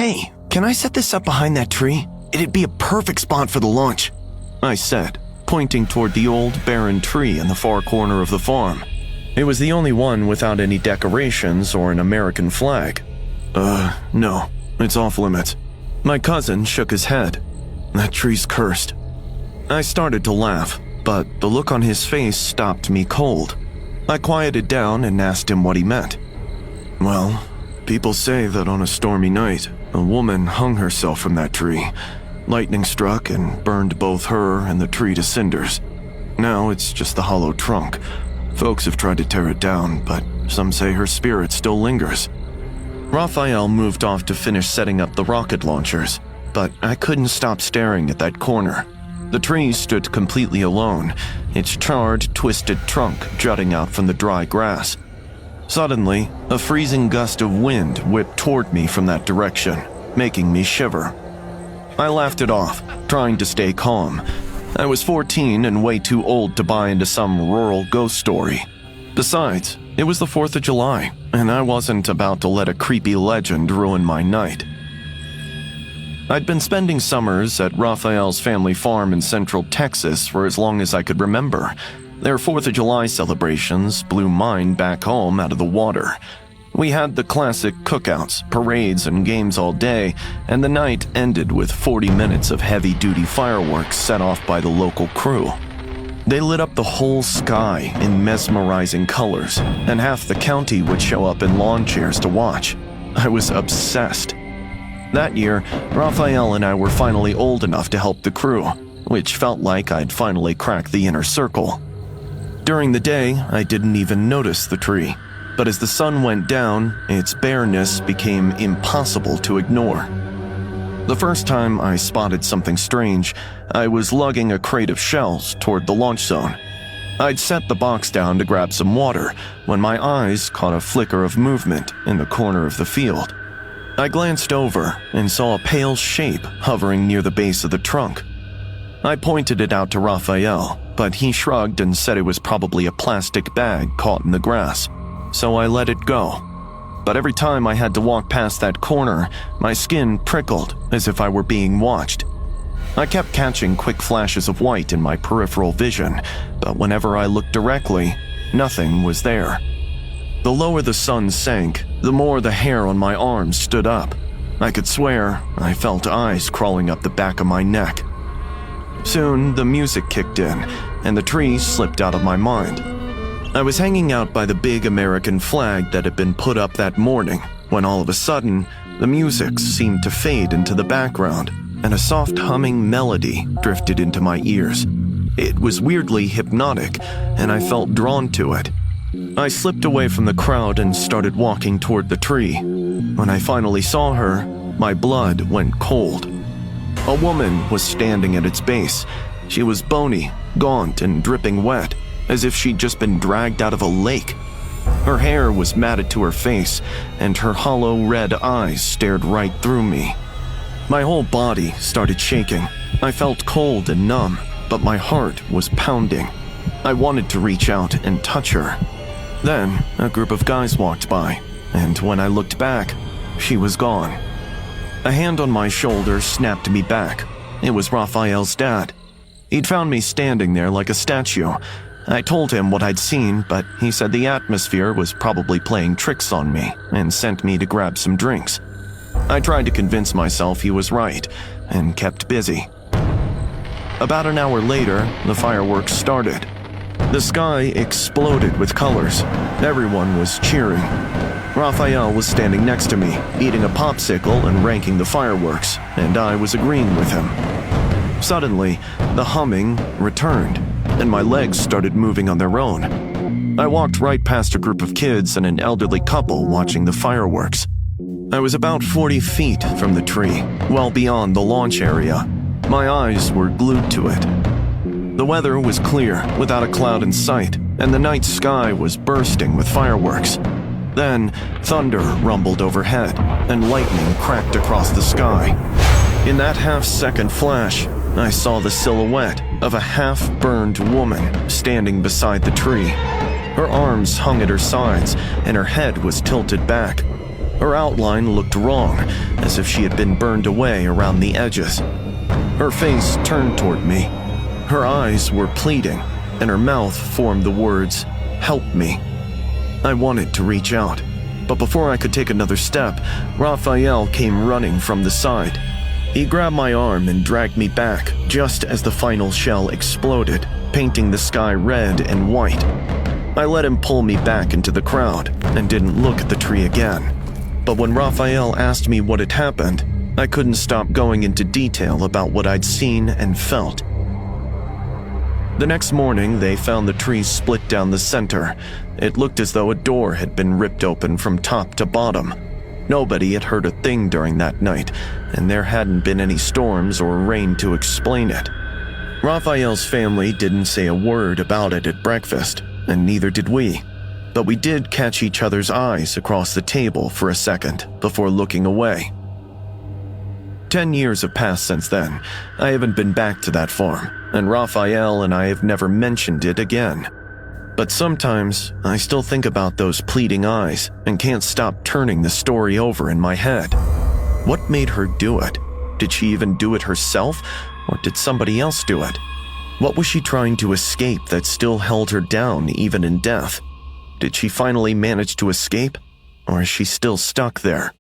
"Hey, can I set this up behind that tree? It'd be a perfect spot for the launch," I said, pointing toward the old barren tree in the far corner of the farm. It was the only one without any decorations or an American flag. No, it's off limits." My cousin shook his head. "That tree's cursed." I started to laugh, but the look on his face stopped me cold. I quieted down and asked him what he meant. "Well, people say that on a stormy night, a woman hung herself from that tree. Lightning struck and burned both her and the tree to cinders. Now it's just the hollow trunk. Folks have tried to tear it down, but some say her spirit still lingers." Raphael moved off to finish setting up the rocket launchers, but I couldn't stop staring at that corner. The tree stood completely alone, its charred, twisted trunk jutting out from the dry grass. Suddenly, a freezing gust of wind whipped toward me from that direction, making me shiver. I laughed it off, trying to stay calm. I was 14 and way too old to buy into some rural ghost story. Besides, it was the 4th of July, and I wasn't about to let a creepy legend ruin my night. I'd been spending summers at Raphael's family farm in central Texas for as long as I could remember. Their 4th of July celebrations blew mine back home out of the water. We had the classic cookouts, parades, and games all day, and the night ended with 40 minutes of heavy-duty fireworks set off by the local crew. They lit up the whole sky in mesmerizing colors, and half the county would show up in lawn chairs to watch. I was obsessed. That year, Raphael and I were finally old enough to help the crew, which felt like I'd finally cracked the inner circle. During the day, I didn't even notice the tree, but as the sun went down, its bareness became impossible to ignore. The first time I spotted something strange, I was lugging a crate of shells toward the launch zone. I'd set the box down to grab some water when my eyes caught a flicker of movement in the corner of the field. I glanced over and saw a pale shape hovering near the base of the trunk. I pointed it out to Raphael, but he shrugged and said it was probably a plastic bag caught in the grass, so I let it go. But every time I had to walk past that corner, my skin prickled as if I were being watched. I kept catching quick flashes of white in my peripheral vision, but whenever I looked directly, nothing was there. The lower the sun sank, the more the hair on my arms stood up. I could swear I felt eyes crawling up the back of my neck. Soon, the music kicked in, and the tree slipped out of my mind. I was hanging out by the big American flag that had been put up that morning, when all of a sudden, the music seemed to fade into the background, and a soft humming melody drifted into my ears. It was weirdly hypnotic, and I felt drawn to it. I slipped away from the crowd and started walking toward the tree. When I finally saw her, my blood went cold. A woman was standing at its base. She was bony, gaunt, and dripping wet, as if she'd just been dragged out of a lake. Her hair was matted to her face, and her hollow red eyes stared right through me. My whole body started shaking. I felt cold and numb, but my heart was pounding. I wanted to reach out and touch her. Then, a group of guys walked by, and when I looked back, she was gone. A hand on my shoulder snapped me back. It was Raphael's dad. He'd found me standing there like a statue. I told him what I'd seen, but he said the atmosphere was probably playing tricks on me and sent me to grab some drinks. I tried to convince myself he was right and kept busy. About an hour later, the fireworks started. The sky exploded with colors. Everyone was cheering. Raphael was standing next to me, eating a popsicle and ranking the fireworks, and I was agreeing with him. Suddenly, the humming returned, and my legs started moving on their own. I walked right past a group of kids and an elderly couple watching the fireworks. I was about 40 feet from the tree, well beyond the launch area. My eyes were glued to it. The weather was clear, without a cloud in sight, and the night sky was bursting with fireworks. Then, thunder rumbled overhead, and lightning cracked across the sky. In that half-second flash, I saw the silhouette of a half-burned woman standing beside the tree. Her arms hung at her sides, and her head was tilted back. Her outline looked wrong, as if she had been burned away around the edges. Her face turned toward me. Her eyes were pleading, and her mouth formed the words, "Help me." I wanted to reach out, but before I could take another step, Raphael came running from the side. He grabbed my arm and dragged me back just as the final shell exploded, painting the sky red and white. I let him pull me back into the crowd and didn't look at the tree again. But when Raphael asked me what had happened, I couldn't stop going into detail about what I'd seen and felt. The next morning, they found the tree split down the center. It looked as though a door had been ripped open from top to bottom. Nobody had heard a thing during that night, and there hadn't been any storms or rain to explain it. Raphael's family didn't say a word about it at breakfast, and neither did we. But we did catch each other's eyes across the table for a second before looking away. 10 years have passed since then. I haven't been back to that farm, and Raphael and I have never mentioned it again. But sometimes I still think about those pleading eyes and can't stop turning the story over in my head. What made her do it? Did she even do it herself, or did somebody else do it? What was she trying to escape that still held her down even in death? Did she finally manage to escape, or is she still stuck there?